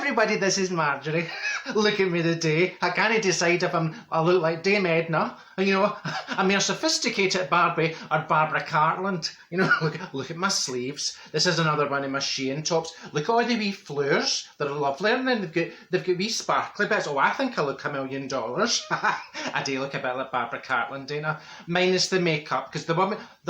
everybody, this is Marjorie. Look at me today. I can't decide if I look like Dame Edna, you know, a more sophisticated Barbie or Barbara Cartland. You know, look at my sleeves. This is another one of my Shein tops. Look at all the wee fleurs. They're lovely, and then they've got wee sparkly bits. Oh, I think I look $1 million. I do look a bit like Barbara Cartland, don't I? Minus the makeup, because the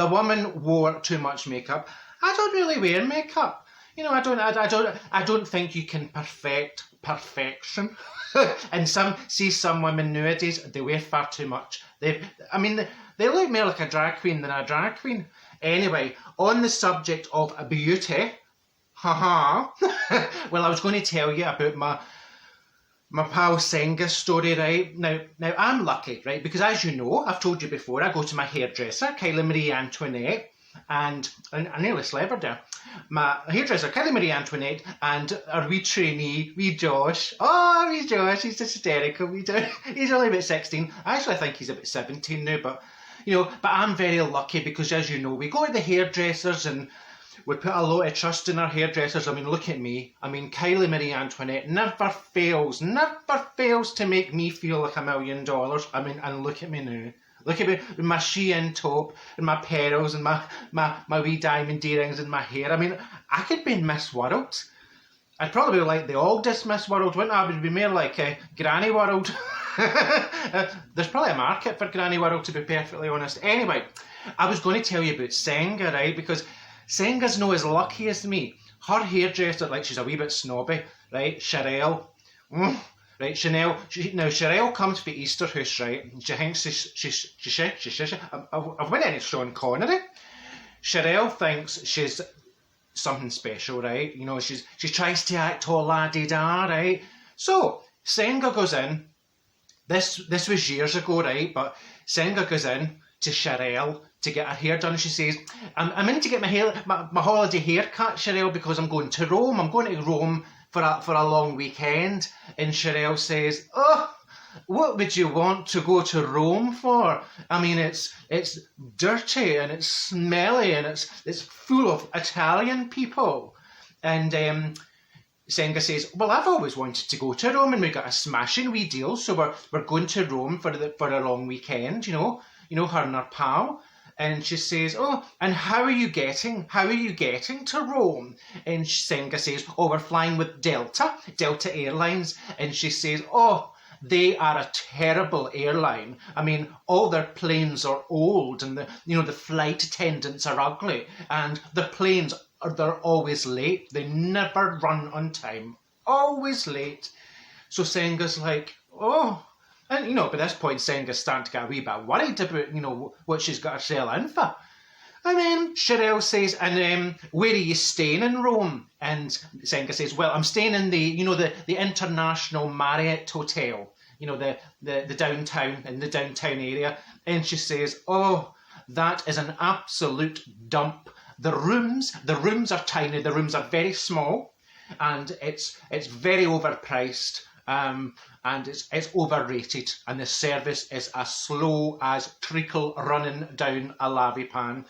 woman wore too much makeup. I don't really wear makeup. You know, I don't think you can perfect perfection. And some women nowadays, they wear far too much. They look more like a drag queen than a drag queen. Anyway, on the subject of beauty, well, I was going to tell you about my pal Senga's story, right? Now I'm lucky, right? Because as you know, I've told you before, I go to my hairdresser, Kylie Marie Antoinette, and I nearly slept there. My hairdresser, Kylie Marie Antoinette, and our wee trainee, wee Josh. Oh, wee Josh, he's hysterical. He's only about 16. I actually think he's about 17 now, but I'm very lucky because, as you know, we go to the hairdressers and we put a lot of trust in our hairdressers. I mean, look at me. I mean, Kylie Marie Antoinette never fails to make me feel like $1 million. I mean, and look at me now. Look at me with my Shein top and my pearls and my wee diamond earrings and my hair. I mean, I could be in Miss World. I'd probably be like the oldest Miss World, wouldn't I? I would be more like Granny World. There's probably a market for Granny World, to be perfectly honest. Anyway, I was going to tell you about Senga, right? Because Senga's no as lucky as me. Her hairdresser, like, she's a wee bit snobby, right? Sherelle. Right, Sherelle comes for Easter House, right? She thinks I've went into Sean Connery. Sherelle thinks she's something special, right? You know, she tries to act all la-di-da, right? So, Senga goes in. This was years ago, right? But Senga goes in to Sherelle to get her hair done. She says, I'm in to get my holiday haircut, Sherelle, because I'm going to Rome. I'm going to Rome for a long weekend. And Sherelle says, oh, what would you want to go to Rome for? I mean, it's dirty and it's smelly and it's full of Italian people. And Senga says, well, I've always wanted to go to Rome and we got a smashing wee deal, so we're going to Rome for a long weekend, you know, her and her pal. And she says, oh, and how are you getting to Rome? And Senga says, oh, we're flying with Delta Airlines. And she says, oh, they are a terrible airline. I mean, all their planes are old and the flight attendants are ugly and the planes they're always late. They never run on time. Always late. So Senga's like, oh. And, by this point, Senga's starting to get a wee bit worried about, what she's got herself in for. And then Sherelle says, and where are you staying in Rome? And Senga says, well, I'm staying in the International Marriott Hotel, the downtown, in the downtown area. And she says, oh, that is an absolute dump. The rooms are tiny, the rooms are very small, and it's very overpriced. And it's overrated, and the service is as slow as treacle running down a lavy pan.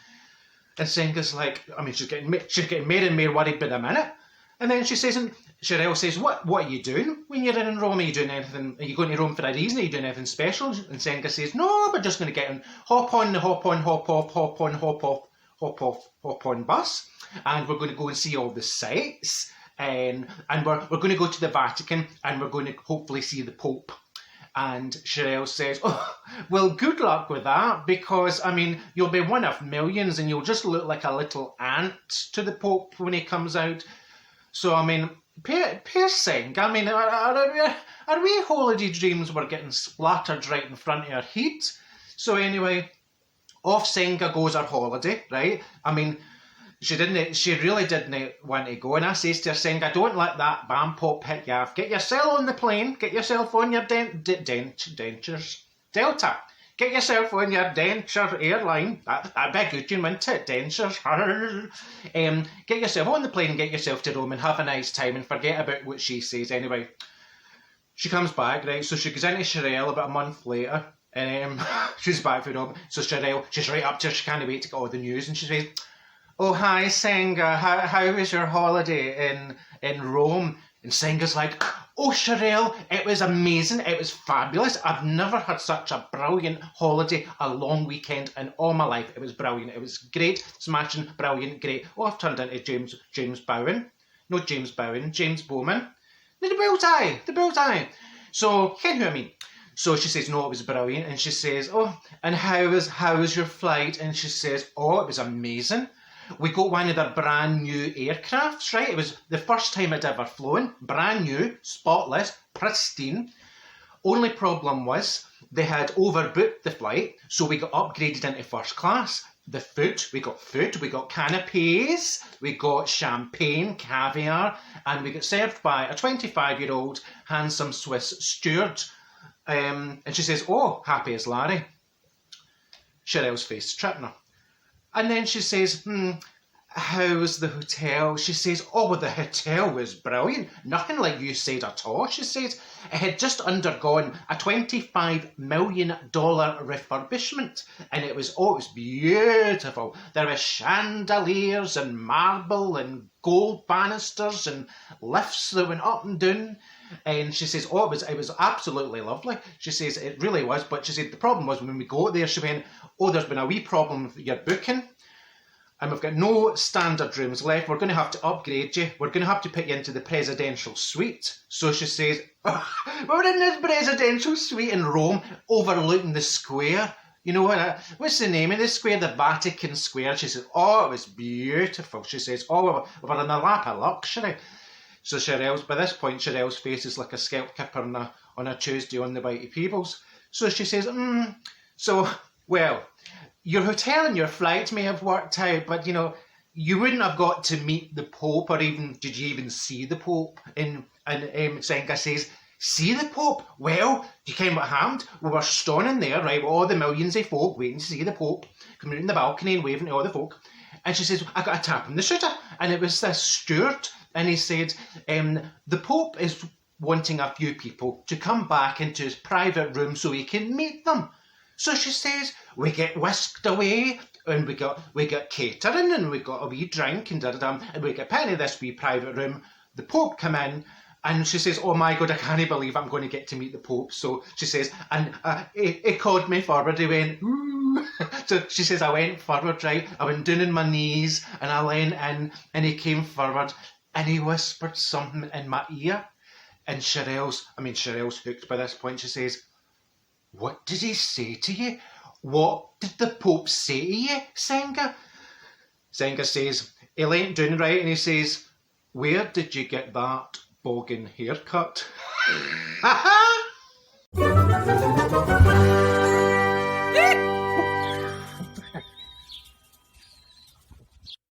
And Senga's like, I mean, she's getting more and more worried by the minute. And then she says, and Sherelle says, what are you doing when you're in Rome? Are you doing anything? Are you going to Rome for a reason? Are you doing anything special? And Senga says, no, we're just going to get on, hop on the hop on, hop off, hop on, hop off, hop off, hop on bus, and we're going to go and see all the sights. And we're going to go to the Vatican and we're going to hopefully see the Pope. And Sherelle says, oh, well, good luck with that, because, I mean, you'll be one of millions and you'll just look like a little ant to the Pope when he comes out. So, I mean, piercing. I mean, our wee holiday dreams were getting splattered right in front of our head. So anyway, off Senga goes our holiday, right? I mean, she really didn't want to go. And I says to her, Senga, don't let that bam pop hit you off. Get yourself on the plane. Get yourself on your dentures. Delta. Get yourself on your denture airline. That'd be good, you wouldn't it? Dentures. Get yourself on the plane and get yourself to Rome and have a nice time and forget about what she says. Anyway, she comes back, right? So she goes into Sherelle about a month later. And she's back for Rome. So Sherelle, she's right up to her. She can't wait to get all the news. And she says, oh, hi, Senga. How was your holiday in Rome? And Senga's like, oh, Sherelle, it was amazing. It was fabulous. I've never had such a brilliant holiday, a long weekend in all my life. It was brilliant. It was great, smashing, brilliant, great. Oh, I've turned into James Bowen. No, James Bowen, James Bowman. The bullseye. So, you can hear me. So she says, no, it was brilliant. And she says, oh, and how was your flight? And she says, oh, it was amazing. We got one of their brand new aircrafts, right? It was the first time I'd ever flown. Brand new, spotless, pristine. Only problem was they had overbooked the flight, so we got upgraded into first class. We got canapes, we got champagne, caviar, and we got served by a 25-year-old handsome Swiss steward. And she says, oh, happy as Larry. Sherelle's face tripping her. And then she says, how's the hotel? She says, oh, well, the hotel was brilliant. Nothing like you said at all. She says, it had just undergone a $25 million refurbishment. And it was beautiful. There were chandeliers and marble and gold banisters and lifts that went up and down. And she says, oh, it was absolutely lovely. She says, it really was. But she said, the problem was when we got there, she went, oh, there's been a wee problem with your booking. And we've got no standard rooms left. We're going to have to upgrade you. We're going to have to put you into the presidential suite. So she says, oh, we're in this presidential suite in Rome, overlooking the square. You know what? What's the name of the square? The Vatican Square. She says, oh, it was beautiful. She says, oh, we're in the lap of luxury. So by this point, Sherelle's face is like a scalp kipper on a Tuesday on the Whitey Peebles. So she says, well, your hotel and your flight may have worked out, but, you wouldn't have got to meet the Pope, or even, did you even see the Pope? And Senga says, see the Pope? Well, do you ken what happened? We were standing there, right, with all the millions of folk waiting to see the Pope, coming out in the balcony and waving to all the folk. And she says, I got a tap on the shoulder. And it was this steward. And he said, the Pope is wanting a few people to come back into his private room so he can meet them. So she says, we get whisked away, and we got catering, and we got a wee drink, and and we get put into this wee private room. The Pope come in, and she says, oh my God, I can't believe I'm going to get to meet the Pope. So she says, and he called me forward, he went, ooh. So she says, I went forward, right, I went down on my knees, and I leaned in, and he came forward, and he whispered something in my ear. And Sherelle's hooked by this point. She says, what did he say to you? What did the Pope say to you, Senga? Senga says, he leant down, right, and he says, where did you get that boggin haircut?